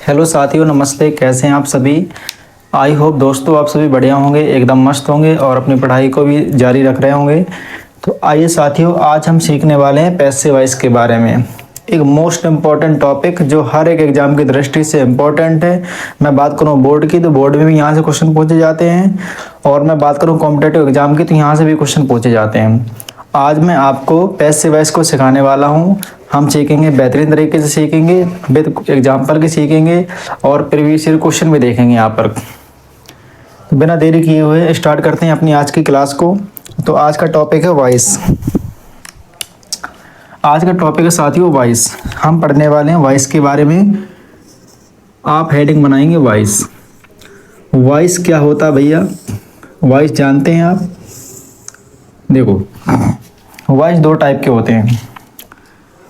Hello साथियों, नमस्ते। कैसे हैं आप सभी? आई होप दोस्तों आप सभी बढ़िया होंगे, एकदम मस्त होंगे और अपनी पढ़ाई को भी जारी रख रहे होंगे। तो आइए साथियों, आज हम सीखने वाले हैं पैसिव वॉइस के बारे में। एक मोस्ट इम्पॉर्टेंट टॉपिक जो हर एक एग्जाम की दृष्टि से इम्पोर्टेंट है। मैं बात करूं बोर्ड की तो बोर्ड में भी यहाँ से क्वेश्चन पूछे जाते हैं, और मैं बात करूं कॉम्पिटेटिव एग्जाम की तो यहाँ से भी क्वेश्चन पूछे जाते हैं। आज मैं आपको पैसिव वॉइस को सिखाने वाला हूँ। हम सीखेंगे, बेहतरीन तरीके से सीखेंगे, विद एग्जाम्पल के सीखेंगे और प्रीवियस ईयर क्वेश्चन भी देखेंगे यहाँ पर। तो बिना देरी किए हुए स्टार्ट करते हैं अपनी आज की क्लास को। तो आज का टॉपिक है वॉइस। आज का टॉपिक है साथियों वॉइस। हम पढ़ने वाले हैं वॉइस के बारे में। आप हेडिंग बनाएंगे वॉइस। वॉइस क्या होता है भैया? वॉइस जानते हैं आप? देखो, वॉइस दो टाइप के होते हैं।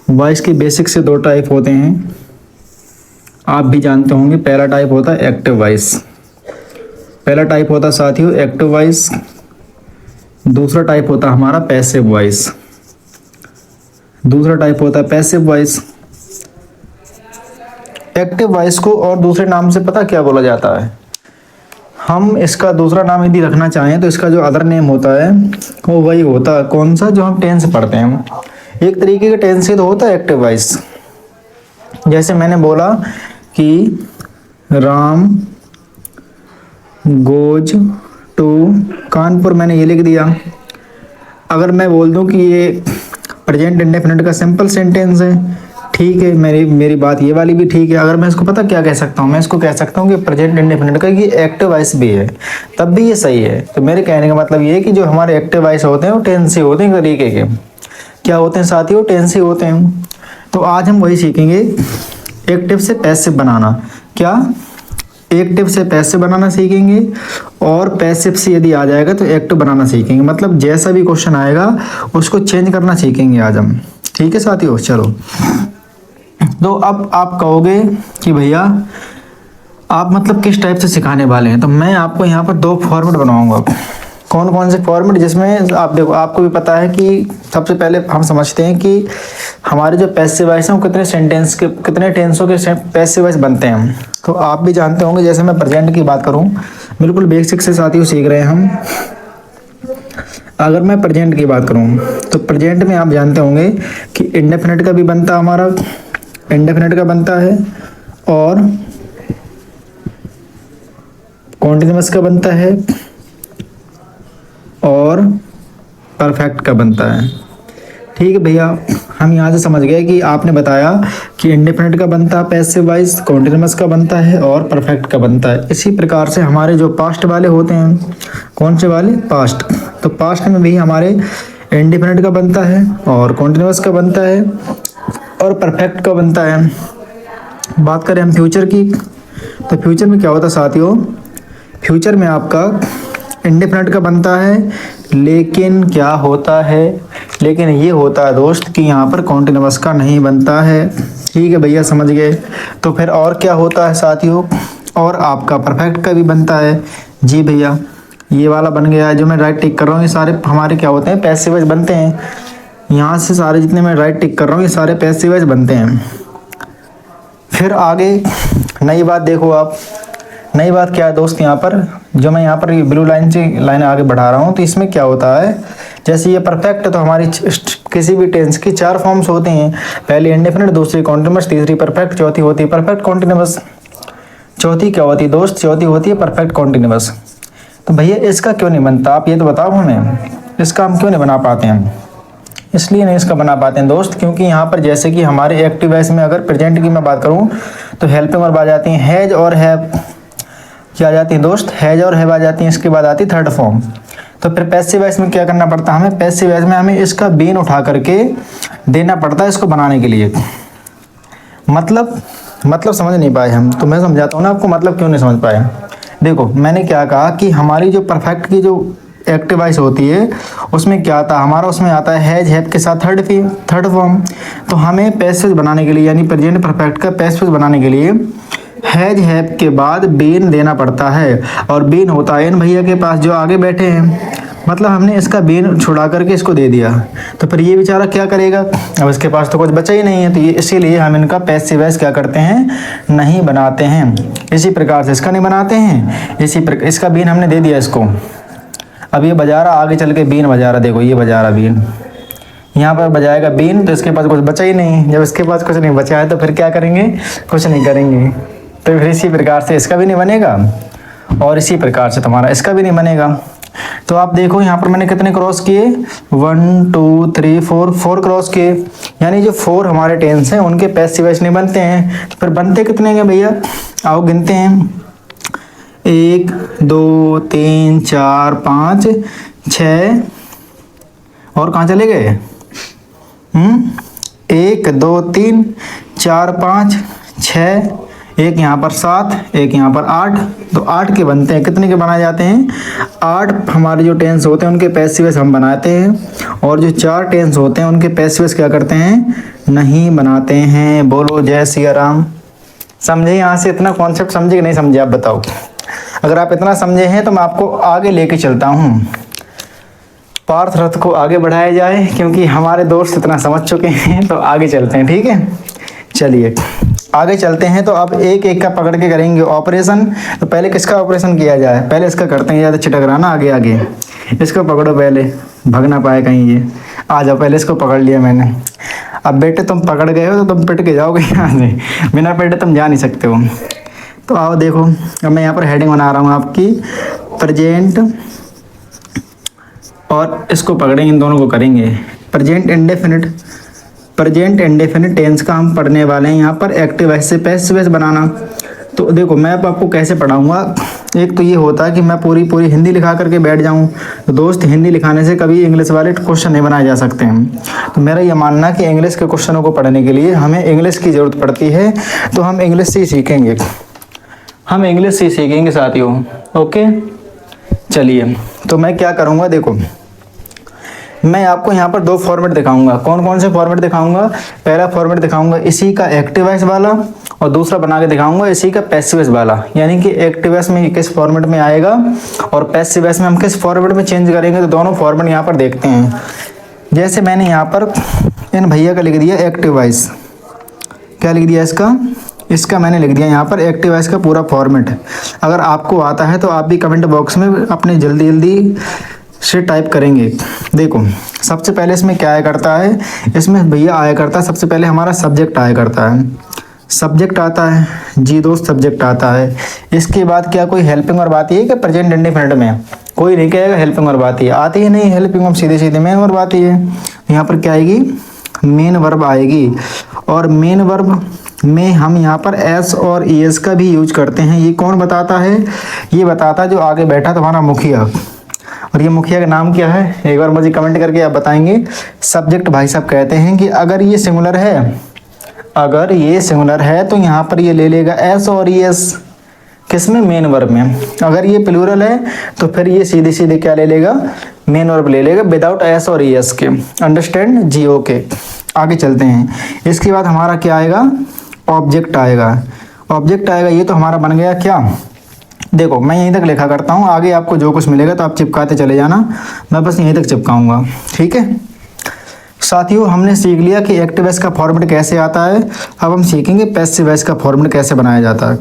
वॉइस के बेसिक से दो टाइप होते हैं, आप भी जानते होंगे। पहला टाइप होता है एक्टिव वॉइस। पहला टाइप होता है साथियों एक्टिव वॉइस। दूसरा टाइप होता है हमारा पैसिव वॉइस। दूसरा टाइप होता है पैसिव वॉइस। एक्टिव वॉइस को और दूसरे नाम से पता क्या बोला जाता है? हम इसका दूसरा नाम यदि रखना चाहें तो इसका जो अदर नेम होता है वो वही होता है। कौन सा? जो हम टेंस पढ़ते हैं, एक तरीके का टेंस ही तो होता है एक्टिव वॉइस। जैसे मैंने बोला कि राम गोज टू कानपुर, मैंने ये लिख दिया। अगर मैं बोल दूं कि ये प्रेजेंट इंडेफिनिट का सिंपल सेंटेंस है, ठीक है, मेरी बात ये वाली भी ठीक है। अगर मैं इसको पता क्या कह सकता हूँ, मैं इसको कह सकता हूँ कि प्रेजेंट इंडेफिनिट का ये एक्टिव वॉइस भी है, तब भी ये सही है। तो मेरे कहने का मतलब ये है कि जो हमारे एक्टिव वॉइस होते हैं वो टेंस ही होते हैं, तरीके के क्या होते हैं साथियों? टेंस ही होते हैं। तो आज हम वही सीखेंगे, एक्टिव से पैसिव बनाना। क्या? एक्टिव से पैसिव बनाना सीखेंगे, और पैसिव से यदि आ जाएगा तो एक्टिव बनाना सीखेंगे। मतलब जैसा भी क्वेश्चन आएगा उसको चेंज करना सीखेंगे आज हम। ठीक है साथियों, चलो। तो अब आप कहोगे कि भैया आप मतलब किस टाइप से सिखाने वाले हैं? तो मैं आपको यहाँ पर दो फॉर्मेट बनाऊंगा। कौन कौन से फॉर्मेट? जिसमें आप देखो, आपको भी पता है कि सबसे पहले हम समझते हैं कि हमारे जो पैसिव वॉइस हैं वो कितने सेंटेंस के, कितने टेंसों के पैसिव वॉइस बनते हैं। तो आप भी जानते होंगे। जैसे मैं प्रेजेंट की बात करूं, बिल्कुल बेसिक से साथियों सीख रहे हैं हम। अगर मैं प्रेजेंट की बात करूं तो प्रेजेंट में आप जानते होंगे कि इंडेफिनिट का भी बनता है, हमारा इंडेफिनिट का बनता है, और कॉन्टिन्यूअस का बनता है, और परफेक्ट का बनता है। ठीक है भैया, हम यहाँ से समझ गए कि आपने बताया कि इंडेफिनिट का बनता है पैसिव वॉइस, कॉन्टिन्यूअस का बनता है और परफेक्ट का बनता है। इसी प्रकार से हमारे जो पास्ट वाले होते हैं, कौन से वाले? पास्ट। तो पास्ट में भी हमारे इंडेफिनिट का बनता है, और कॉन्टिन्यूअस का बनता है, और परफेक्ट का बनता है। बात करें हम फ्यूचर की, तो फ्यूचर में क्या होता है साथियों? फ्यूचर में आपका इंडेफिनिट का बनता है, लेकिन क्या होता है? लेकिन ये होता है दोस्त कि यहाँ पर कॉन्टिन्यूअस का नहीं बनता है। ठीक है भैया, समझ गए। तो फिर और क्या होता है साथियों? और आपका परफेक्ट का भी बनता है। जी भैया, ये वाला बन गया है जो मैं राइट टिक कर रहा हूँ, ये सारे हमारे क्या होते हैं? पैसिव वॉइस बनते हैं। यहाँ से सारे जितने मैं राइट टिक कर रहा हूँ ये सारे पैसिव वॉइस बनते हैं। फिर आगे नई बात देखो आप। नई बात क्या है दोस्त? यहाँ पर जो मैं यहाँ पर ब्लू लाइन से लाइन आगे बढ़ा रहा हूँ, तो इसमें क्या होता है? जैसे ये परफेक्ट है तो हमारी किसी भी टेंस की चार फॉर्म्स होती हैं। पहली इंडेफिनिट, दूसरी कॉन्टिन्यूअस, तीसरी परफेक्ट, चौथी होती है परफेक्ट कॉन्टिन्यूअस। चौथी क्या होती है दोस्त? चौथी होती है परफेक्ट कॉन्टिन्यूअस। तो भैया इसका क्यों नहीं बनता? आप ये तो बताओ हमें, इसका हम क्यों नहीं बना पाते हैं? इसलिए नहीं इसका बना पाते हैं दोस्त, क्योंकि यहाँ पर जैसे कि हमारे एक्टिव वॉइस में अगर प्रेजेंट की मैं बात करूँ तो हेल्पिंग वर्ब आ जाती हैं, हैज और हैव। क्या आ जाती है दोस्त? हैज और हैव आ जाती हैं। इसके बाद आती है थर्ड फॉर्म। तो फिर पैसिव वॉइस में क्या करना पड़ता है हमें? पैसिव वॉइस में हमें इसका बीन उठा करके देना पड़ता है इसको बनाने के लिए। मतलब समझ नहीं पाए हम? तो मैं समझाता हूँ ना आपको, मतलब क्यों नहीं समझ पाए। देखो, मैंने क्या कहा कि हमारी जो परफेक्ट की जो एक्टिव वॉइस होती है उसमें क्या आता है हमारा? उसमें आता है हैज हैव के साथ थर्ड फॉर्म। तो हमें पैसिव बनाने के लिए, यानी प्रेजेंट परफेक्ट का पैसिव बनाने के लिए हैज हैव के बाद बीन देना पड़ता है। और बीन होता है इन भैया के पास जो आगे बैठे हैं, मतलब हमने इसका बेन छुड़ा करके इसको दे दिया, तो फिर ये बेचारा क्या करेगा, अब इसके पास तो कुछ बचा ही नहीं है, तो ये इसीलिए हम इनका पैसिव वॉइस क्या करते हैं, नहीं बनाते हैं। इसी प्रकार से इसका नहीं बनाते हैं, इसी प्रकार इसका बीन हमने दे दिया इसको। अब ये बजा रहा, आगे चल के बीन बजा रहा, देखो ये बजा रहा बीन, यहाँ पर बजाएगा बीन, तो इसके पास कुछ बचा ही नहीं। जब इसके पास कुछ नहीं बचा है तो फिर क्या करेंगे, कुछ नहीं करेंगे। तो फिर इसी प्रकार से इसका भी नहीं बनेगा और इसी प्रकार से तुम्हारा इसका भी नहीं बनेगा। तो आप देखो यहाँ पर मैंने कितने क्रॉस किए, 1 2 3 4 क्रॉस किए, यानी जो 4 हमारे टेंस हैं उनके पैसिव वॉइस नहीं बनते हैं। तो फिर बनते कितने हैं भैया, आओ गिनते हैं, 1 2 3 4 5 6, और कहाँ चले गए, 1 2 3 4 5 6, एक यहाँ पर 7, एक यहाँ पर 8, तो 8 के बनते हैं। कितने के बनाए जाते हैं, 8 हमारे जो टेंस होते हैं उनके पैसिव वॉइस हम बनाते हैं, और जो 4 टेंस होते हैं उनके पैसिव वॉइस क्या करते हैं, नहीं बनाते हैं। बोलो जय सिया राम। समझे यहाँ से, इतना कॉन्सेप्ट समझे कि नहीं समझे आप बताओ। अगर आप इतना समझे हैं तो मैं आपको आगे लेके चलता हूँ, पार्थ रथ को आगे बढ़ाया जाए, क्योंकि हमारे दोस्त इतना समझ चुके हैं। तो आगे चलते हैं, ठीक है, चलिए आगे चलते हैं। तो अब एक एक का पकड़ के करेंगे ऑपरेशन। तो पहले किसका ऑपरेशन किया जाए, पहले इसका करते हैं, ज़्यादा चिटक रहा ना आगे आगे, इसको पकड़ो पहले, भाग ना पाए कहीं ये। आ जाओ, पहले इसको पकड़ लिया मैंने। अब बेटे तुम पकड़ गए हो तो तुम पिट के जाओगे यहाँ से, बिना पेटे तुम जा नहीं सकते हो। तो आओ देखो, अब मैं यहाँ पर हेडिंग बना रहा हूँ आपकी, प्रेजेंट, और इसको पकड़ेंगे, इन दोनों को करेंगे। Present indefinite, present indefinite tense का हम पढ़ने वाले हैं यहाँ पर एक्टिव वॉइस से पैसिव वॉइस बनाना। तो देखो मैं अब आपको कैसे पढ़ाऊँगा, एक तो ये होता है कि मैं पूरी हिंदी लिखा करके बैठ जाऊँ, तो दोस्त हिंदी लिखाने से कभी इंग्लिश वाले क्वेश्चन नहीं बनाए जा सकते हैं। तो मेरा ये मानना कि इंग्लिश के क्वेश्चनों को पढ़ने के लिए हमें इंग्लिश की ज़रूरत पड़ती है, तो हम इंग्लिश से ही सीखेंगे, हम इंग्लिश से ही सीखेंगे साथियों। ओके चलिए, तो मैं क्या करूँगा, देखो मैं आपको यहाँ पर 2 फॉर्मेट दिखाऊंगा। कौन कौन से फॉर्मेट दिखाऊंगा, पहला फॉर्मेट दिखाऊंगा इसी का एक्टिव वॉइस वाला, और दूसरा बना के दिखाऊंगा इसी का पैसिव वॉइस वाला। यानी कि एक्टिव वॉइस में किस फॉर्मेट में आएगा और पैसिव वॉइस में हम किस फॉर्मेट में चेंज करेंगे, तो दोनों फॉर्मेट यहाँ पर देखते हैं। जैसे मैंने यहाँ पर इन भैया का लिख दिया एक्टिव वॉइस, क्या लिख दिया इसका मैंने लिख दिया यहाँ पर एक्टिव वॉइस का पूरा फॉर्मेट। अगर आपको आता है तो आप भी कमेंट बॉक्स में अपने जल्दी से टाइप करेंगे। देखो सबसे पहले इसमें क्या आया करता है, इसमें भैया आया करता है सबसे पहले हमारा सब्जेक्ट आया करता है, सब्जेक्ट आता है जी दोस्त, सब्जेक्ट आता है। इसके बाद क्या कोई हेल्पिंग वर्ब आती है क्या, प्रेजेंट इंडेफिनिट में कोई नहीं कहेगा हेल्पिंग वर्ब आती है, आती ही नहीं हेल्पिंग वर्ब, सीधे सीधे मेन वर्ब आती है। यहाँ पर क्या आएगी, मेन वर्ब आएगी, और मेन वर्ब में हम यहाँ पर एस और ईएस का भी यूज करते हैं। ये कौन बताता है, ये बताता है जो आगे बैठा तुम्हारा मुखिया, और ये मुखिया का नाम क्या है, एक बार मुझे कमेंट करके आप बताएंगे। सब्जेक्ट भाई साहब कहते हैं कि अगर ये सिंगुलर है, अगर ये सिंगुलर है तो यहाँ पर ये ले लेगा एस और ईएस, किसमें, मेन वर्ब में। अगर ये प्लूरल है तो फिर ये सीधे सीधे क्या ले लेगा, मेन वर्ब ले लेगा विदाउट एस और ईएस के। अंडरस्टैंड जी, ओके आगे चलते हैं। इसके बाद हमारा क्या आएगा, ऑब्जेक्ट आएगा, ऑब्जेक्ट आएगा। ये तो हमारा बन गया क्या, देखो मैं यहीं तक लिखा करता हूँ, आगे आपको जो कुछ मिलेगा तो आप चिपकाते चले जाना, मैं बस यहीं तक चिपकाऊंगा, ठीक है साथियों। हमने सीख लिया कि एक्टिव वॉइस का फॉर्मेट कैसे आता है, अब हम सीखेंगे पैसिव वॉइस का फॉर्मेट कैसे बनाया जाता है।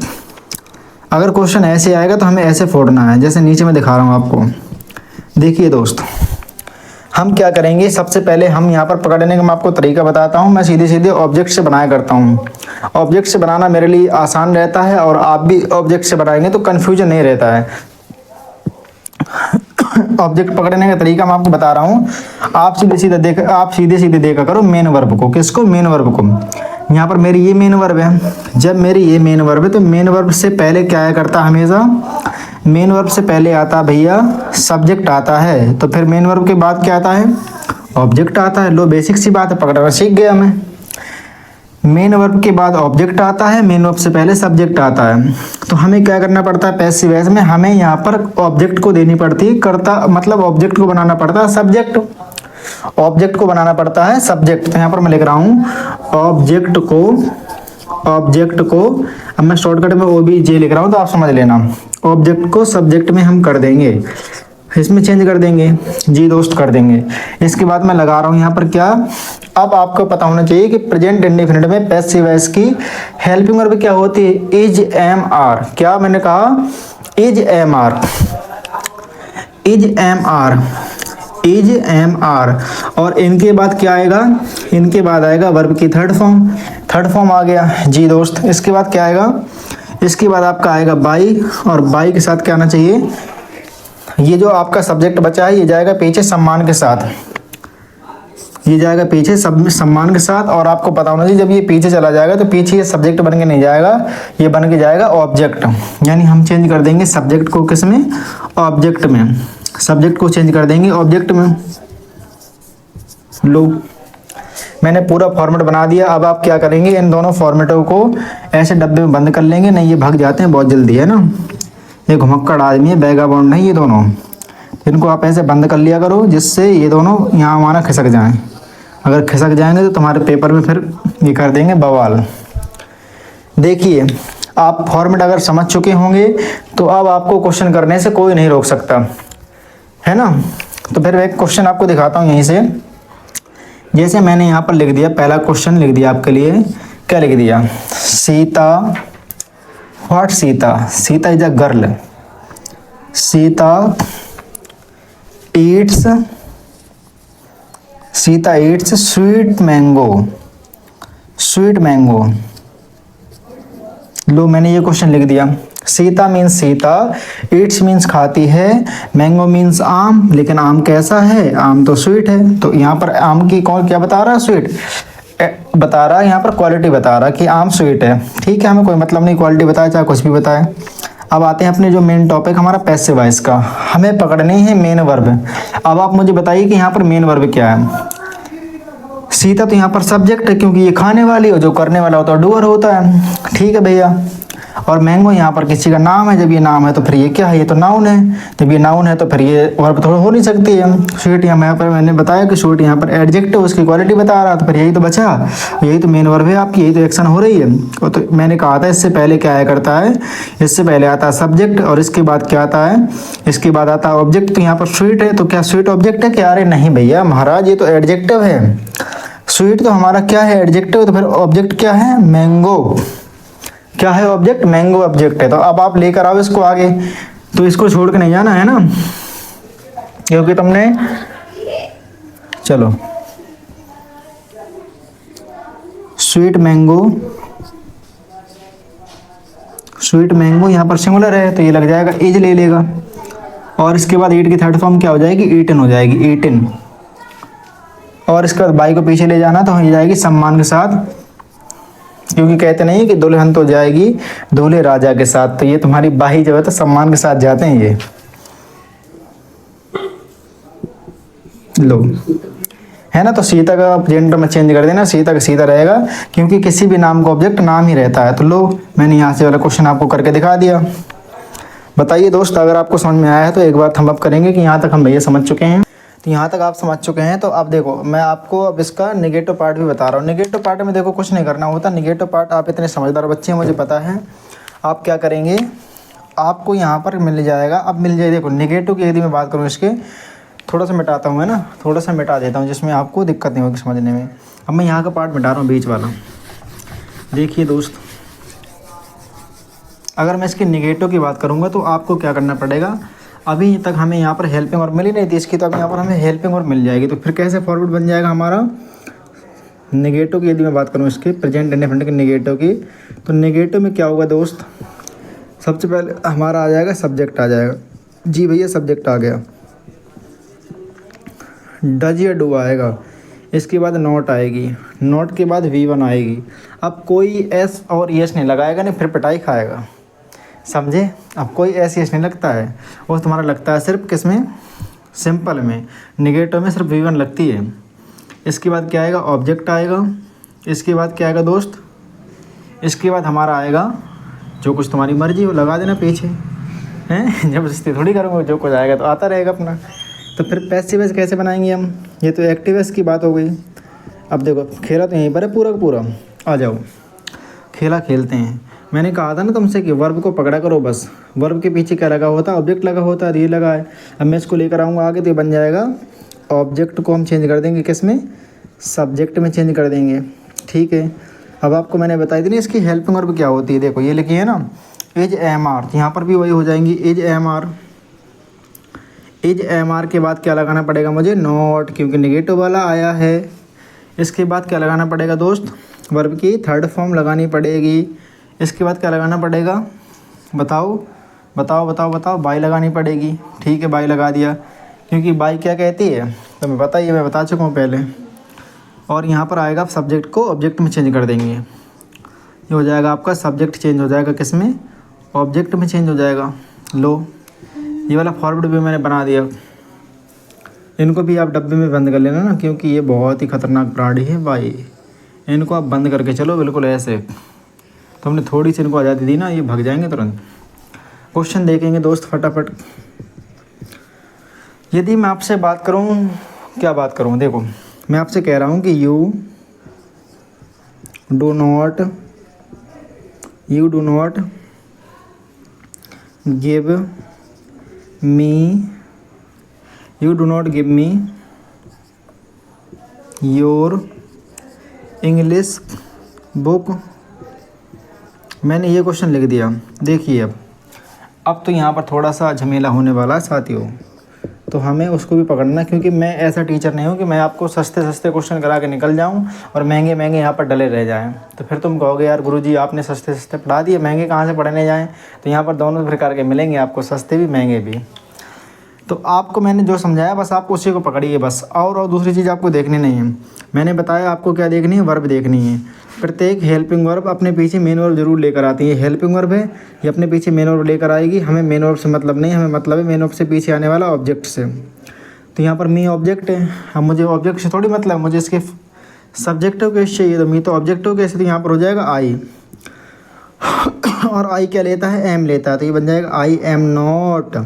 अगर क्वेश्चन ऐसे आएगा तो हमें ऐसे फोड़ना है, जैसे नीचे मैं दिखा रहा हूँ आपको। देखिए दोस्त, हम क्या करेंगे, सबसे पहले हम यहाँ पर पकड़ने का मैं आपको तरीका बताता हूँ। मैं सीधे सीधे ऑब्जेक्ट से बनाया करता हूँ, ऑब्जेक्ट से बनाना मेरे लिए आसान रहता है, और आप भी ऑब्जेक्ट से बनाएंगे तो कन्फ्यूजन नहीं रहता है। ऑब्जेक्ट पकड़ने का तरीका मैं आपको बता रहा हूँ, आप सीधे सीधे देखा करो मेन वर्ब को। किसको, मेन वर्ब को। यहाँ पर मेरी ये मेन वर्ब है, जब मेरी ये मेन वर्ब है तो मेन वर्ब से पहले क्या आया करता, हमेशा मेन वर्ब से पहले आता भैया सब्जेक्ट आता है, तो फिर मेन वर्ब के बाद क्या आता है, ऑब्जेक्ट आता है। लो बेसिक सी बात है, पकड़ना सीख गया मैं। मेन वर्ब के बाद ऑब्जेक्ट आता है, मेन वर्ब से पहले सब्जेक्ट आता है। तो हमें क्या करना पड़ता है, पैसिव वॉइस में हमें यहाँ पर ऑब्जेक्ट को देनी पड़ती है, करता मतलब ऑब्जेक्ट को बनाना पड़ता है सब्जेक्ट, ऑब्जेक्ट को बनाना पड़ता है सब्जेक्ट। तो यहाँ पर मैं लिख रहा हूँ ऑब्जेक्ट को, अब मैं शॉर्टकट में OBJ लिख रहा हूँ तो आप समझ लेना। ऑब्जेक्ट को सब्जेक्ट में हम कर देंगे, इसमें चेंज कर देंगे। जी दोस्त कर देंगे। इसके बाद मैं लगा रहा हूँ यहाँ पर क्या, अब आपको पता होना चाहिए कि प्रेजेंट इंडेफिनिट में पैसिव वॉइस की हेल्पिंग वर्ब क्या होती है, इज एम आर। क्या मैंने कहा, is am are, is am are, is am are. और इनके बाद क्या आएगा, इनके बाद आएगा वर्ब की थर्ड फॉर्म, थर्ड फॉर्म आ गया। जी दोस्त इसके बाद क्या आएगा, इसके बाद आपका आएगा बाई, और बाई के साथ क्या आना चाहिए, ये जो आपका सब्जेक्ट बचा है ये जाएगा पीछे सम्मान के साथ, ये जाएगा पीछे सम्मान के साथ। और आपको पता होना चाहिए जब ये पीछे चला जाएगा तो पीछे ये सब्जेक्ट बन के नहीं जाएगा, ये बन के जाएगा ऑब्जेक्ट। यानी हम चेंज कर देंगे सब्जेक्ट को किस में, ऑब्जेक्ट में, सब्जेक्ट को चेंज कर देंगे ऑब्जेक्ट में। लो मैंने पूरा फॉर्मेट बना दिया। अब आप क्या करेंगे, इन दोनों फॉर्मेटों को ऐसे डब्बे में बंद कर लेंगे, नहीं ये भाग जाते हैं बहुत जल्दी है ना, ये घुमक्कड़ आदमी है, बैगाबाउंड नहीं ये दोनों, इनको आप ऐसे बंद कर लिया करो जिससे ये दोनों यहाँ हमारा खिसक जाएं। अगर खिसक जाएंगे तो तुम्हारे पेपर में फिर ये कर देंगे बवाल। देखिए आप फॉर्मेट अगर समझ चुके होंगे तो अब आपको क्वेश्चन करने से कोई नहीं रोक सकता है ना। तो फिर एक क्वेश्चन आपको दिखाता हूँ यहीं से। जैसे मैंने यहाँ पर लिख दिया, पहला क्वेश्चन लिख दिया आपके लिए, क्या लिख दिया, Sita, what Sita, Sita is a girl, Sita eats, Sita eats sweet mango, sweet mango. लो मैंने ये क्वेश्चन लिख दिया। Sita means Sita, eats means खाती है, मैंगो मीन्स आम, लेकिन आम कैसा है, आम तो स्वीट है। तो यहाँ पर आम की कौन क्या बता रहा है, स्वीट बता रहा है, यहाँ पर क्वालिटी बता रहा है कि आम स्वीट है। ठीक है, हमें कोई मतलब नहीं क्वालिटी बताए चाहे कुछ भी बताए। अब आते हैं अपने जो मेन टॉपिक हमारा पैसिव वॉइस का, हमें पकड़नी है मेन वर्ब। अब आप मुझे बताइए कि यहाँ पर मेन वर्ब क्या है। सीता तो यहाँ पर सब्जेक्ट है क्योंकि ये खाने वाली, और जो करने वाला होता है डूअर होता है। ठीक है भैया। और मैंगो यहाँ पर किसी का नाम है, जब ये नाम है तो फिर ये क्या है, ये तो नाउन है। जब ये नाउन है तो फिर ये वर्ब थोड़ा हो नहीं सकती है। स्वीट यहाँ पर मैंने बताया कि स्वीट यहाँ पर एडजेक्टिव उसकी क्वालिटी बता रहा, तो फिर यही तो बचा, यही तो मेन वर्ब है आपकी, यही तो एक्शन हो रही है। और तो मैंने कहा था इससे पहले क्या आया करता है, इससे पहले आता है सब्जेक्ट और इसके बाद क्या आता है, इसके बाद आता है ऑब्जेक्ट। तो यहाँ पर स्वीट है तो क्या स्वीट ऑब्जेक्ट है क्या, अरे नहीं भैया महाराज ये तो एडजेक्टिव है। स्वीट तो हमारा क्या है, एडजेक्टिव, तो फिर ऑब्जेक्ट क्या है, मैंगो। क्या है ऑब्जेक्ट, मैंगो ऑब्जेक्ट है। तो अब आप लेकर आओ इसको आगे, तो इसको छोड़ के नहीं जाना है ना, क्योंकि तुमने, चलो स्वीट मैंगो, स्वीट मैंगो यहाँ पर सिंगुलर है तो ये लग जाएगा इज ले लेगा। और इसके बाद ईट की थर्ड फॉर्म क्या हो जाएगी, ईटन हो जाएगी, ईटन। और इसके बाद बाई को पीछे ले जाना तो हो जाएगी सम्मान के साथ, क्योंकि कहते नहीं कि दुल्हन तो जाएगी दूल्हे राजा के साथ। तो ये तुम्हारी बाई जो है तो सम्मान के साथ जाते हैं ये। लो है ना, तो सीता का जेंडर में चेंज कर देना, सीता का सीता रहेगा क्योंकि किसी भी नाम का ऑब्जेक्ट नाम ही रहता है। तो लो मैंने यहाँ से वाला क्वेश्चन आपको करके दिखा दिया। बताइए दोस्त अगर आपको समझ में आया है तो एक बार थंब अप करेंगे कि यहाँ तक हम भैया समझ चुके हैं। तो यहाँ तक आप समझ चुके हैं। तो अब देखो मैं आपको अब इसका नेगेटिव पार्ट भी बता रहा हूँ। नेगेटिव पार्ट में देखो कुछ नहीं करना होता। नेगेटिव पार्ट आप इतने समझदार बच्चे हैं मुझे पता है। आप क्या करेंगे, आपको यहाँ पर मिल जाएगा, अब मिल जाए। देखो नेगेटिव की यदि मैं बात करूँ, इसके थोड़ा सा मिटाता हूँ है ना, थोड़ा सा मिटा देता हूँ जिसमें आपको दिक्कत नहीं होगी समझने में। अब मैं यहाँ का पार्ट मिटा रहा हूँ बीच वाला। देखिए दोस्त अगर मैं इसके नेगेटिव की बात करूँगा तो आपको क्या करना पड़ेगा, अभी तक हमें यहाँ पर हेल्पिंग वर्ब मिली नहीं थी इसकी, तो अब यहाँ पर हमें हेल्पिंग वर्ब मिल जाएगी। तो फिर कैसे फॉरवर्ड बन जाएगा हमारा। नेगेटिव की यदि मैं बात करूँ इसके प्रेजेंट इंडेफिनिट के नेगेटिव की, तो नेगेटिव में क्या होगा दोस्त, सबसे पहले हमारा आ जाएगा सब्जेक्ट आ जाएगा। जी भैया सब्जेक्ट आ गया, डज या डू आएगा, इसके बाद नॉट आएगी, नॉट के बाद V1 आएगी। अब कोई एस और यस नहीं लगाएगा, नहीं फिर पिटाई खाएगा, समझे। अब कोई एस यस नहीं लगता है, वो तुम्हारा लगता है सिर्फ किस में, सिंपल में। नेगेटिव में सिर्फ V1 लगती है। इसके बाद क्या आएगा, ऑब्जेक्ट आएगा। इसके बाद क्या आएगा दोस्त, इसके बाद हमारा आएगा जो कुछ तुम्हारी मर्जी हो लगा देना पीछे, हैं जबरदस्ती थोड़ी करूँगा, जो कुछ आएगा तो आता रहेगा अपना। तो फिर पैसिव वॉइस कैसे बनाएंगे हम, ये तो एक्टिव वॉइस की बात हो गई। अब देखो खेला तो यहीं पर है पूरा का पूरा, आ जाओ खेला खेलते हैं। मैंने कहा था ना तुमसे कि वर्ब को पकड़ा करो बस। वर्ब के पीछे क्या लगा होता है? ऑब्जेक्ट लगा होता है, ये लगा है। अब मैं इसको लेकर आऊँगा आगे तो ये बन जाएगा, ऑब्जेक्ट को हम चेंज कर देंगे किस में? सब्जेक्ट में चेंज कर देंगे। ठीक है, अब आपको मैंने बताई थी ना इसकी हेल्पिंग वर्ब क्या होती है। देखो ये लिखी है ना, एज एम आर, यहाँ पर भी वही हो जाएंगी, is am are. Is am are के बाद क्या लगाना पड़ेगा मुझे? नॉट, क्योंकि नेगेटिव वाला आया है। इसके बाद क्या लगाना पड़ेगा दोस्त? वर्ब की थर्ड फॉर्म लगानी पड़ेगी। इसके बाद क्या लगाना पड़ेगा? बताओ बताओ बताओ बताओ। बाई लगानी पड़ेगी। ठीक है, बाई लगा दिया, क्योंकि बाई क्या कहती है तो मैं पता ही है, मैं बता चुका हूँ पहले। और यहाँ पर आएगा सब्जेक्ट को ऑब्जेक्ट में चेंज कर देंगे। ये हो जाएगा आपका सब्जेक्ट चेंज हो जाएगा किस में? ऑब्जेक्ट में चेंज हो जाएगा। लो, ये वाला फॉरवर्ड भी मैंने बना दिया। इनको भी आप डब्बे में बंद कर लेना ना, क्योंकि ये बहुत ही ख़तरनाक प्राणी है भाई। इनको आप बंद करके चलो बिल्कुल ऐसे। तो हमने थोड़ी सी इनको आज़ादी दी ना, ये भाग जाएंगे तुरंत। क्वेश्चन देखेंगे दोस्त फटाफट। यदि मैं आपसे बात करूं, क्या बात करूं? देखो मैं आपसे कह रहा हूं कि you do not give me your English book. मैंने ये क्वेश्चन लिख दिया। देखिए अब तो यहाँ पर थोड़ा सा झमेला होने वाला है साथियों, तो हमें उसको भी पकड़ना, क्योंकि मैं ऐसा टीचर नहीं हूँ कि मैं आपको सस्ते सस्ते क्वेश्चन करा के निकल जाऊँ और महंगे महंगे यहाँ पर डले रह जाएं। तो फिर तुम कहोगे यार गुरुजी आपने सस्ते सस्ते पढ़ा दिए, महंगे कहाँ से पढ़ने जाएँ? तो यहाँ पर दोनों प्रकार के मिलेंगे आपको, सस्ते भी महंगे भी। तो आपको मैंने जो समझाया बस आपको उसी को पकड़िए बस, और दूसरी चीज़ आपको देखनी नहीं है। मैंने बताया आपको क्या देखनी है? वर्ब देखनी है। प्रत्येक हेल्पिंग वर्ब अपने पीछे मेन वर्ब जरूर लेकर आती है। हेल्पिंग वर्ब है, ये अपने पीछे मेन वर्ब लेकर आएगी। हमें मेन वर्ब से मतलब नहीं, हमें मतलब है मेन वर्ब से पीछे आने वाला ऑब्जेक्ट से। तो यहाँ पर मी ऑब्जेक्ट है, अब मुझे ऑब्जेक्ट से थोड़ी मतलब, मुझे इसके सब्जेक्टिव केस चाहिए। तो मी तो ऑब्जेक्टिव केस, तो यहाँ पर हो जाएगा आई। और आई क्या लेता है? एम लेता है। तो ये बन जाएगा I am not.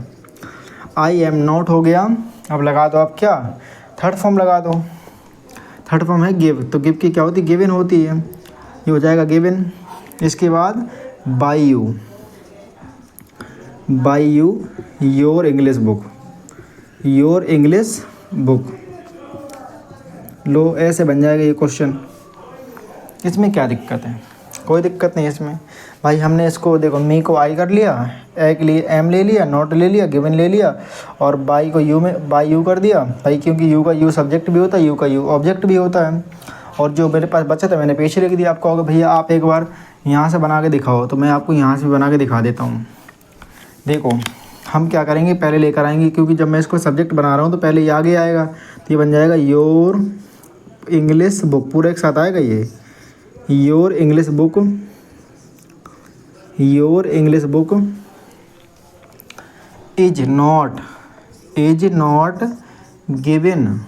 I am not हो गया। अब लगा दो आप क्या? थर्ड फॉर्म लगा दो। थर्ड फॉर्म है गिव, तो गिव की क्या होती है? गिवन होती है। ये हो जाएगा गिवन। इसके बाद by you your English book. लो ऐसे बन जाएगा ये क्वेश्चन। इसमें क्या दिक्कत है? कोई दिक्कत नहीं इसमें भाई। हमने इसको देखो, मी को आई कर लिया, ए के लिए एम ले लिया, नॉट ले लिया, गिवन ले लिया, और बाई को यू में बाई यू कर दिया भाई, क्योंकि यू का यू सब्जेक्ट भी होता है, यू का यू ऑब्जेक्ट भी होता है। और जो मेरे पास बचा था मैंने पीछे लिख दिया। आप कहोगे भैया आप एक बार यहाँ से बना के दिखाओ, तो मैं आपको यहाँ से भी बना के दिखा देता हूँ। देखो हम क्या करेंगे, पहले लेकर आएंगे, क्योंकि जब मैं इसको सब्जेक्ट बना रहा हूँ तो पहले ये आगे आएगा। तो ये बन जाएगा योर इंग्लिश बुक, पूरा एक साथ आएगा ये। Your English book is not given,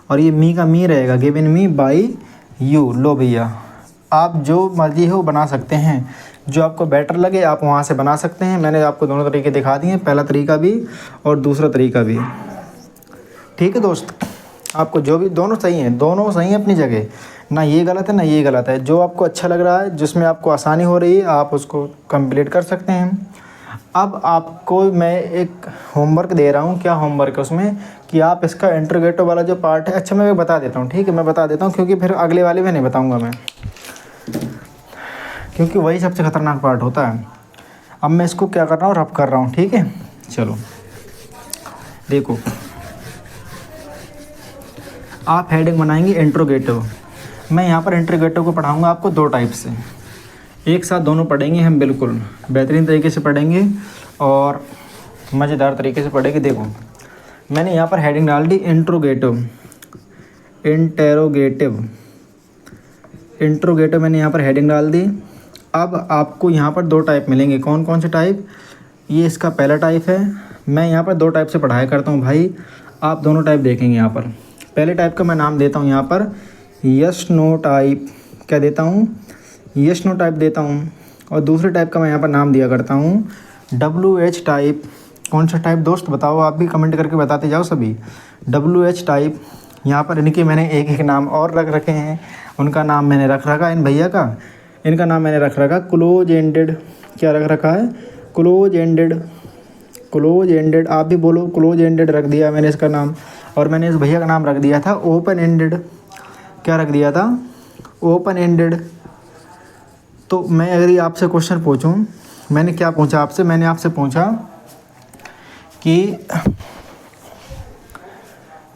और ये मी का मी रहेगा, गिवन मी बाई यू। लो भैया आप जो मर्जी हो बना सकते हैं, जो आपको बेटर लगे आप वहाँ से बना सकते हैं। मैंने आपको दोनों तरीके दिखा दिए, पहला तरीका भी और दूसरा तरीका भी। ठीक है दोस्त, आपको जो भी, दोनों सही हैं अपनी जगह, ना ये गलत है ना ये गलत है। जो आपको अच्छा लग रहा है, जिसमें आपको आसानी हो रही है, आप उसको कंप्लीट कर सकते हैं। अब आपको मैं एक होमवर्क दे रहा हूँ। क्या होमवर्क है उसमें? कि आप इसका इंटरोगेटिव वाला जो पार्ट है, अच्छा मैं बता देता हूँ। ठीक है, मैं बता देता हूँ, क्योंकि फिर अगले वाले में नहीं बताऊँगा मैं, क्योंकि वही सबसे ख़तरनाक पार्ट होता है। अब मैं इसको क्या कर रहा हूँ, रब कर रहा हूँ। ठीक है, चलो देखो, आप हेडिंग बनाएंगे इंटरोगेटिव। मैं यहाँ पर इंटरोगेटिव को पढ़ाऊँगा आपको दो टाइप से, एक साथ दोनों पढ़ेंगे हम, बिल्कुल बेहतरीन तरीके से पढ़ेंगे और मज़ेदार तरीके से पढ़ेंगे। देखो मैंने यहाँ पर हेडिंग डाल दी इंटरोगेटिव मैंने यहाँ पर हेडिंग डाल दी। अब आपको यहाँ पर दो टाइप मिलेंगे। कौन कौन से टाइप? ये इसका पहला टाइप है। मैं यहाँ पर दो टाइप से पढ़ाया करता हूँ भाई, आप दोनों टाइप देखेंगे यहाँ पर। पहले टाइप का मैं नाम देता हूँ यहाँ पर यस नो टाइप। क्या देता हूँ? यस नो टाइप देता हूँ। और दूसरे टाइप का मैं यहाँ पर नाम दिया करता हूँ WH टाइप। कौन सा टाइप दोस्त बताओ? आप भी कमेंट करके बताते जाओ सभी। WH type. यहाँ पर इनके मैंने एक एक नाम और रख रखे हैं, उनका नाम मैंने रख रखा इन भैया का इनका नाम मैंने रख रखा क्लोज एंडेड। क्या रख रखा है? Close ended. क्लोज एंडेड, आप भी बोलो क्लोज एंडेड रख दिया मैंने इसका नाम। और मैंने इस भैया का नाम रख दिया था ओपन एंडेड। क्या रख दिया था? Open ended. तो मैं अगर ये आपसे क्वेश्चन पूछूं, मैंने क्या पूछा आपसे? मैंने आपसे पूछा कि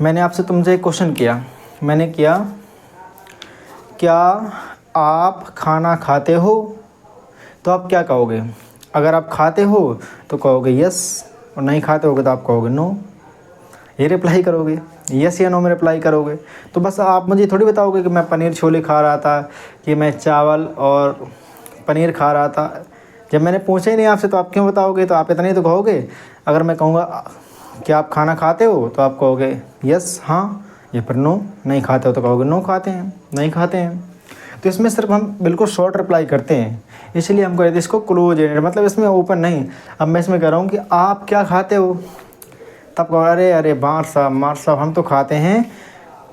मैंने आपसे तुमसे एक क्वेश्चन किया, मैंने किया क्या आप खाना खाते हो? तो आप क्या कहोगे? अगर आप खाते हो तो कहोगे यस, और नहीं खाते होगे तो आप कहोगे नो। ये रिप्लाई करोगे, यस या नो में रिप्लाई करोगे। तो बस आप मुझे थोड़ी बताओगे कि मैं पनीर छोले खा रहा था, कि मैं चावल और पनीर खा रहा था। जब मैंने पूछा ही नहीं आपसे तो आप क्यों बताओगे? तो आप इतना ही तो कहोगे। अगर मैं कहूँगा क्या आप खाना खाते हो तो आप कहोगे यस हाँ, या फिर नो। नहीं खाते हो तो कहोगे नो खाते हैं, नहीं खाते हैं। तो इसमें सिर्फ हम बिल्कुल शॉर्ट रिप्लाई करते हैं, इसलिए हम कहते हैं इसको क्लोज एंडेड, मतलब इसमें ओपन नहीं। अब मैं इसमें कह रहा हूँ कि आप क्या खाते हो, तब कहो अरे अरे मार साहब हम तो खाते हैं,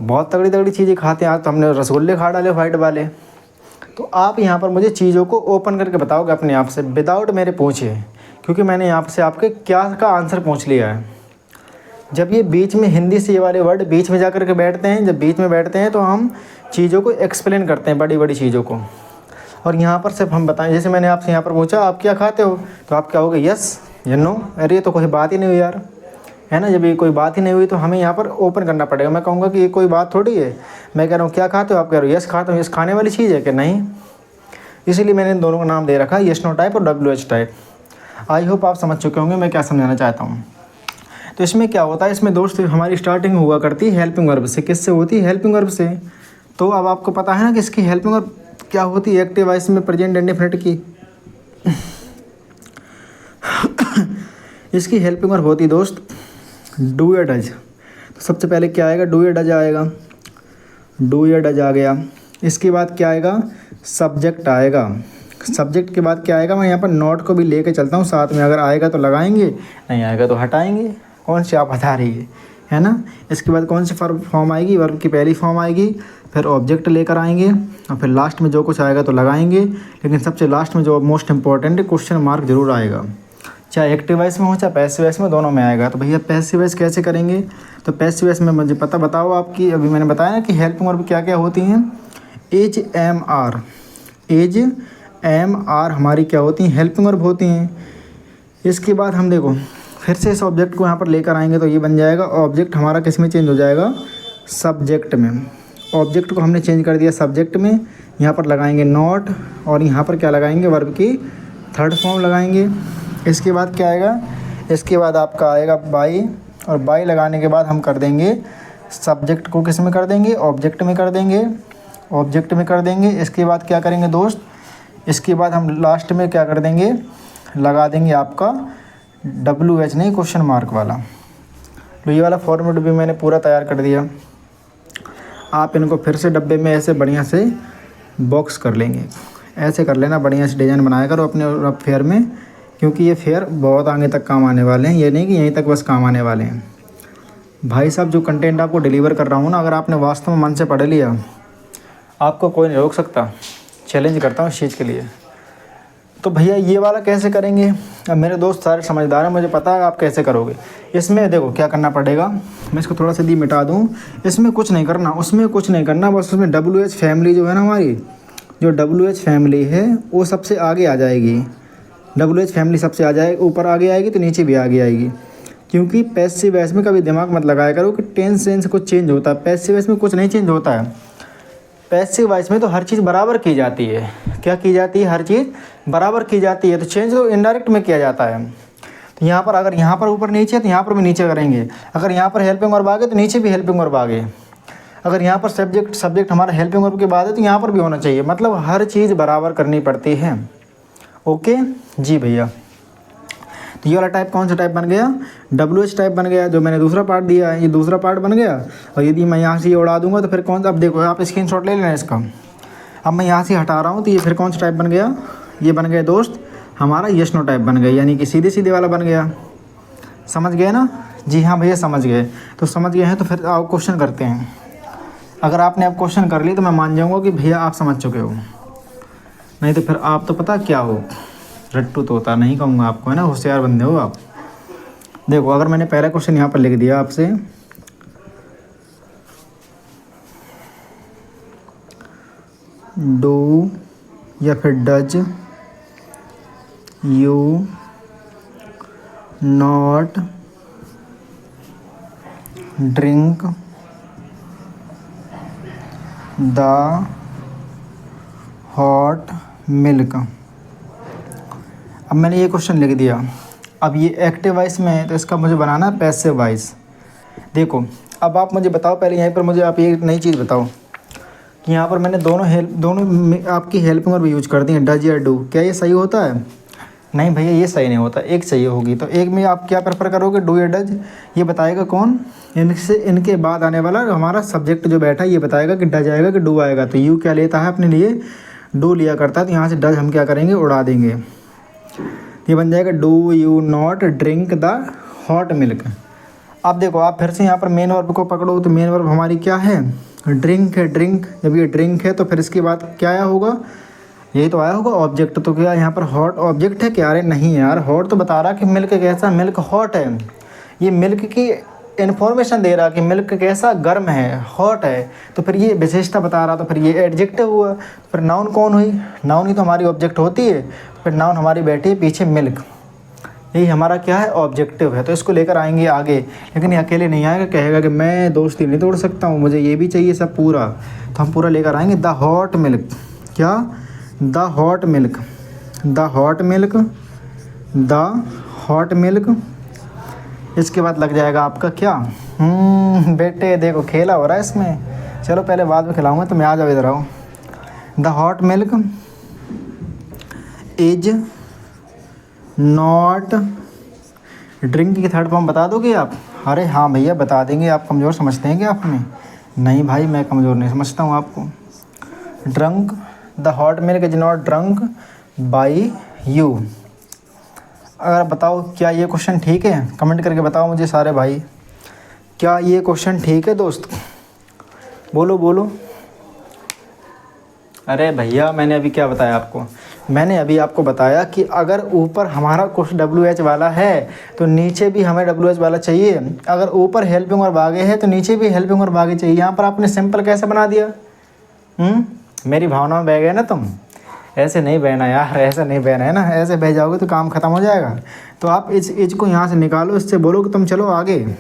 बहुत तगड़ी तगड़ी चीज़ें खाते हैं, आज तो हमने रसगुल्ले खा डाले वाइट वाले। तो आप यहाँ पर मुझे चीज़ों को ओपन करके बताओगे अपने आप से, विदाउट मेरे पूछे, क्योंकि मैंने यहाँ से आपके क्या का आंसर पूछ लिया है। जब ये बीच में हिंदी से ये वाले वर्ड बीच में जा कर के बैठते हैं, जब बीच में बैठते हैं तो हम चीज़ों को एक्सप्लेन करते हैं, बड़ी बड़ी चीज़ों को। और यहाँ पर सिर्फ हम बताएं, जैसे मैंने आपसे यहाँ पर पूछा आप क्या खाते हो, तो आप क्या होगे यस या नो। अरे ये तो कोई बात ही नहीं हुई यार, है ना। जब ये कोई बात ही नहीं हुई तो हमें यहाँ पर ओपन करना पड़ेगा। मैं कहूँगा कि ये कोई बात थोड़ी है, मैं कह रहा हूँ क्या खाते हो, आप कह रहे हो यस खाता हूँ। यस खाने वाली चीज़ है कि नहीं? इसीलिए मैंने इन दोनों का नाम दे रखा है, यस नो टाइप और WH टाइप। आई होप आप समझ चुके होंगे मैं क्या समझाना चाहता हूँ। तो इसमें क्या होता है, इसमें दोस्त हमारी स्टार्टिंग हुआ करती है हेल्पिंग वर्ब से। किससे होती है? हेल्पिंग वर्ब से। तो अब आपको पता है ना कि इसकी हेल्पिंग वर्ब क्या होती है एक्टिव वॉइस में प्रेजेंट इंडेफिनिट की। इसकी हेल्पिंग वर्ब होती दोस्त डू या डज। तो सबसे पहले क्या आएगा? डू या डज आएगा। डू या डज आ गया। इसके बाद क्या आएगा? सब्जेक्ट आएगा। सब्जेक्ट के बाद क्या आएगा? मैं यहाँ पर नॉट को भी लेके चलता हूँ साथ में, अगर आएगा तो लगाएंगे, नहीं आएगा तो हटाएंगे। कौन सी आप बता रही है ना। इसके बाद कौन सी फॉर्म आएगी? वर्ब की पहली फॉर्म आएगी, फिर ऑब्जेक्ट लेकर आएंगे, और फिर लास्ट में जो कुछ आएगा तो लगाएंगे। लेकिन सबसे लास्ट में जो मोस्ट इंपॉर्टेंट है, क्वेश्चन मार्क जरूर आएगा, चाहे एक्टिव वॉइस में हो चाहे पैसिव वॉइस में, दोनों में आएगा। तो भैया पैसिव वॉइस कैसे करेंगे? तो पैसिव वॉइस में मुझे बताओ आपकी, अभी मैंने बताया ना कि हेल्पिंग वर्ब क्या क्या होती हैं। एज एम आर हमारी क्या होती हैं? हेल्पिंग वर्ब होती हैं। इसके बाद हम देखो फिर से इस ऑब्जेक्ट को यहाँ पर लेकर आएंगे तो ये बन जाएगा, ऑब्जेक्ट हमारा किस में चेंज हो जाएगा? सब्जेक्ट में। ऑब्जेक्ट को हमने चेंज कर दिया सब्जेक्ट में, यहाँ पर लगाएंगे नॉट, और यहाँ पर क्या लगाएंगे? वर्ब की थर्ड फॉर्म लगाएंगे। इसके बाद क्या आएगा? इसके बाद आपका आएगा बाई, और बाई लगाने के बाद हम कर देंगे सब्जेक्ट को किस में कर देंगे? ऑब्जेक्ट में कर देंगे, ऑब्जेक्ट में कर देंगे। इसके बाद क्या करेंगे दोस्त? इसके बाद हम लास्ट में क्या कर देंगे? लगा देंगे आपका WH नहीं, क्वेश्चन मार्क वाला। तो ये वाला फॉर्मेट भी मैंने पूरा तैयार कर दिया। आप इनको फिर से डब्बे में ऐसे बढ़िया से बॉक्स कर लेंगे, ऐसे कर लेना, बढ़िया से डिज़ाइन बनाया करो अपने रब फेयर में, क्योंकि ये फेयर बहुत आगे तक काम आने वाले हैं। ये नहीं कि यहीं तक बस काम आने वाले हैं। भाई साहब जो कंटेंट आपको डिलीवर कर रहा हूँ ना, अगर आपने वास्तव में मन से पढ़ लिया, आपको कोई नहीं रोक सकता। चैलेंज करता हूँ इस चीज़ के लिए। तो भैया ये वाला कैसे करेंगे? अब मेरे दोस्त सारे समझदार हैं, मुझे पता है आप कैसे करोगे। इसमें देखो क्या करना पड़ेगा, मैं इसको थोड़ा सा दी मिटा दूँ। इसमें कुछ नहीं करना, उसमें कुछ नहीं करना, बस उसमें WH फैमिली जो है ना, हमारी जो WH फैमिली है वो सबसे आगे आ जाएगी। WH फैमिली सबसे आ जाए, ऊपर आगे आएगी तो नीचे भी आगे आएगी। क्योंकि पैसिव वॉइस में कभी दिमाग मत लगाया करो कि टेंस सेंस कुछ चेंज होता है। पैसिव वॉइस में कुछ नहीं चेंज होता है। पैसिव वॉइस में तो हर चीज़ बराबर की जाती है। क्या की जाती है? हर चीज़ बराबर की जाती है। तो चेंज तो इनडायरेक्ट में किया जाता है। तो यहाँ पर अगर यहाँ पर ऊपर नीचे तो यहाँ पर भी नीचे करेंगे। अगर यहाँ पर हेल्पिंग वर्ब आ गए तो नीचे भी हेल्पिंग वर्ब आ गए। अगर यहाँ पर सब्जेक्ट हमारा हेल्पिंग वर्ब के बाद है तो यहाँ पर भी होना चाहिए। मतलब हर चीज़ बराबर करनी पड़ती है। ओके जी भैया। तो ये वाला टाइप कौन सा टाइप बन गया? WH टाइप बन गया, जो मैंने दूसरा पार्ट दिया है, ये दूसरा पार्ट बन गया। और यदि मैं यहाँ से ये उड़ा दूंगा तो फिर कौन सा, अब देखो आप स्क्रीनशॉट ले लेना इसका। अब मैं यहाँ से हटा रहा हूँ तो ये फिर कौन सा टाइप बन गया? ये बन गया दोस्त हमारा यस नो टाइप बन गया, यानी कि सीधे सीधे वाला बन गया। समझ गए ना? जी हाँ भैया समझ गए। तो समझ गए हैं तो फिर आप क्वेश्चन करते हैं। अगर आपने अब क्वेश्चन कर ली तो मैं मान जाऊँगा कि भैया आप समझ चुके हो। नहीं तो फिर आप तो पता क्या हो, रट्टू तोता नहीं कहूँगा आपको, है ना, होशियार बंदे हो आप। देखो अगर मैंने पहला क्वेश्चन यहाँ पर लिख दिया आपसे, डू या फिर does you not drink the hot milk. अब मैंने ये क्वेश्चन लिख दिया। अब ये एक्टिव वॉइस में है तो इसका मुझे बनाना है पैसिव वॉइस। देखो अब आप मुझे बताओ, पहले यहीं पर मुझे आप ये नई चीज़ बताओ कि यहाँ पर मैंने दोनों आपकी हेल्पिंग वर्ब यूज कर दी है, डज या डू। क्या ये सही होता है? नहीं भैया ये सही नहीं होता, एक चाहिए होगी। तो एक में आप क्या प्रेफर करोगे, डू या डज? ये बताएगा कौन? इनके बाद आने वाला हमारा सब्जेक्ट जो बैठा है ये बताएगा कि डज आएगा कि डू आएगा। तो यू क्या लेता है अपने लिए? डू लिया करता है। तो यहाँ से डज हम क्या करेंगे, उड़ा देंगे। ये बन जाएगा do you not drink the hot milk. अब देखो आप फिर से यहाँ पर मेन वर्ब को पकड़ो, तो मेन वर्ब हमारी क्या है? ड्रिंक है। ड्रिंक, जब ये ड्रिंक है तो फिर इसके बाद क्या आया होगा? यही तो आया होगा ऑब्जेक्ट। तो क्या यहाँ पर हॉट ऑब्जेक्ट है क्या? अरे नहीं यार, हॉट तो बता रहा कि मिल्क कैसा, मिल्क हॉट है। ये मिल्क की इन्फॉर्मेशन दे रहा कि मिल्क कैसा, गर्म है, हॉट है। तो फिर ये विशेषता बता रहा, तो फिर ये एडजेक्टिव हुआ। फिर नाउन कौन हुई? नाउन ही तो हमारी ऑब्जेक्ट होती है। फिर नाउन हमारी बैठी है पीछे मिल्क, यही हमारा क्या है, ऑब्जेक्टिव है। तो इसको लेकर आएंगे आगे, लेकिन ये अकेले नहीं आएगा, कहेगा कि मैं दोस्ती नहीं तोड़ सकता हूँ, मुझे ये भी चाहिए सब पूरा। तो हम पूरा लेकर आएंगे द हॉट मिल्क। क्या? The hot milk, the hot milk, the hot milk. इसके बाद लग जाएगा आपका क्या? बेटे देखो खेला हो रहा है इसमें। चलो पहले बाद में खिलाऊंगा, तो मैं आ जाओ इधर आओ। The hot milk is not drink की थर्ड फॉर्म बता दोगे आप? अरे हाँ भैया बता देंगे। आप कमज़ोर समझते हैं क्या आप हमें? नहीं भाई मैं कमज़ोर नहीं समझता हूँ आपको। Drunk, the hot milk is not drunk by you. अगर बताओ क्या ये क्वेश्चन ठीक है? कमेंट करके बताओ मुझे सारे भाई, क्या ये क्वेश्चन ठीक है दोस्त? बोलो बोलो। अरे भैया मैंने अभी क्या बताया आपको? मैंने अभी आपको बताया कि अगर ऊपर हमारा क्वेश्चन WH वाला है तो नीचे भी हमें WH वाला चाहिए। अगर ऊपर हेल्पिंग वर्ब आगे है तो नीचे भी हेल्पिंग वर्ब आगे चाहिए। यहाँ पर आपने सिंपल कैसे बना दिया? मेरी भावना में बह गए ना तुम? ऐसे नहीं बहना यार, ऐसे नहीं बहना है ना, ऐसे बह जाओगे तो काम ख़त्म हो जाएगा। तो आप इस एज को यहाँ से निकालो, इससे बोलो कि तुम चलो आगे,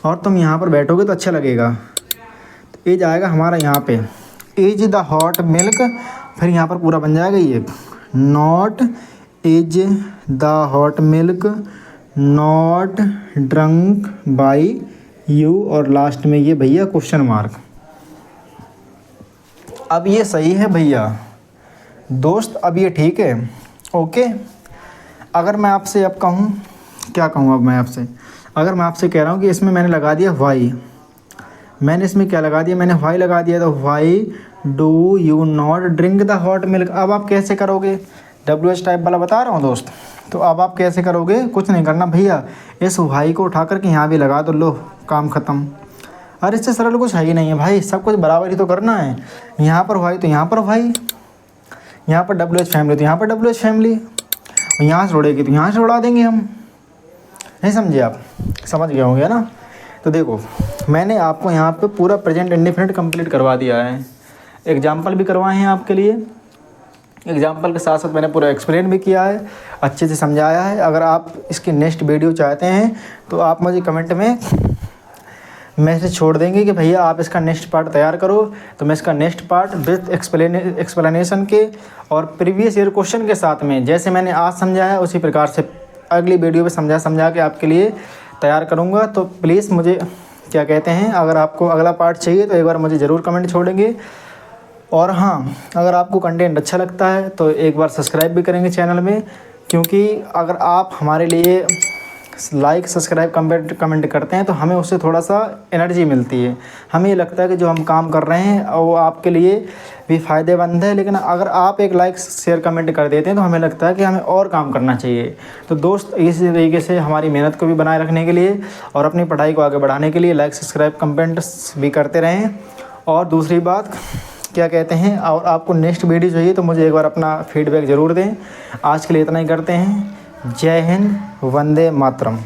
और तुम यहाँ पर बैठोगे तो अच्छा लगेगा। तो एज आएगा हमारा यहाँ पे, इज द हॉट मिल्क, फिर यहाँ पर पूरा बन जाएगा ये not is the hot milk not drunk by you, और लास्ट में ये भैया क्वेश्चन मार्क। अब ये सही है भैया दोस्त, अब ये ठीक है, ओके। अगर मैं आपसे अब कहूँ, क्या कहूँ अब मैं आपसे, अगर मैं आपसे कह रहा हूँ कि इसमें मैंने लगा दिया वाई, मैंने इसमें क्या लगा दिया, मैंने वाई लगा दिया, तो why do you not drink the hot milk. अब आप कैसे करोगे? WH टाइप वाला बता रहा हूँ दोस्त। तो अब आप कैसे करोगे? कुछ नहीं करना भैया, इस वाई को उठा करके यहाँ भी लगा दो, लो काम ख़त्म। अरे इससे सरल कुछ है ही नहीं है भाई, सब कुछ बराबर ही तो करना है। यहाँ पर वाई तो यहाँ पर वाई, यहाँ पर WH फैमिली तो यहाँ पर WH फैमिली, यहाँ से उड़ेगी तो यहाँ से उड़ा देंगे हम। नहीं समझे आप? समझ गए होंगे ना? तो देखो मैंने आपको यहाँ पे पूरा प्रेजेंट इंडेफिनिट कंप्लीट करवा दिया है, एग्जाम्पल भी करवाए हैं आपके लिए, एग्जाम्पल के साथ साथ मैंने पूरा एक्सप्लेन भी किया है, अच्छे से समझाया है। अगर आप इसकी नेक्स्ट वीडियो चाहते हैं तो आप मुझे कमेंट में मैसेज छोड़ देंगे कि भैया आप इसका नेक्स्ट पार्ट तैयार करो, तो मैं इसका नेक्स्ट पार्ट विथ एक्सप्लेनेशन के और प्रीवियस ईयर क्वेश्चन के साथ में, जैसे मैंने आज समझाया उसी प्रकार से अगली वीडियो में समझा के आपके लिए तैयार करूँगा। तो प्लीज़ मुझे क्या कहते हैं, अगर आपको अगला पार्ट चाहिए तो एक बार मुझे ज़रूर कमेंट छोड़ेंगे। और हाँ, अगर आपको कंटेंट अच्छा लगता है तो एक बार सब्सक्राइब भी करेंगे चैनल में, क्योंकि अगर आप हमारे लिए लाइक सब्सक्राइब कमेंट करते हैं तो हमें उससे थोड़ा सा एनर्जी मिलती है। हमें ये लगता है कि जो हम काम कर रहे हैं वो आपके लिए भी फ़ायदेमंद है। लेकिन अगर आप एक लाइक शेयर कमेंट कर देते हैं तो हमें लगता है कि हमें और काम करना चाहिए। तो दोस्त इसी तरीके से हमारी मेहनत को भी बनाए रखने के लिए और अपनी पढ़ाई को आगे बढ़ाने के लिए लाइक सब्सक्राइब कमेंट्स भी करते रहें। और दूसरी बात, क्या कहते हैं, और आपको नेक्स्ट वीडियो चाहिए तो मुझे एक बार अपना फीडबैक ज़रूर दें। आज के लिए इतना ही करते हैं। जय हिंद, वंदे मातरम।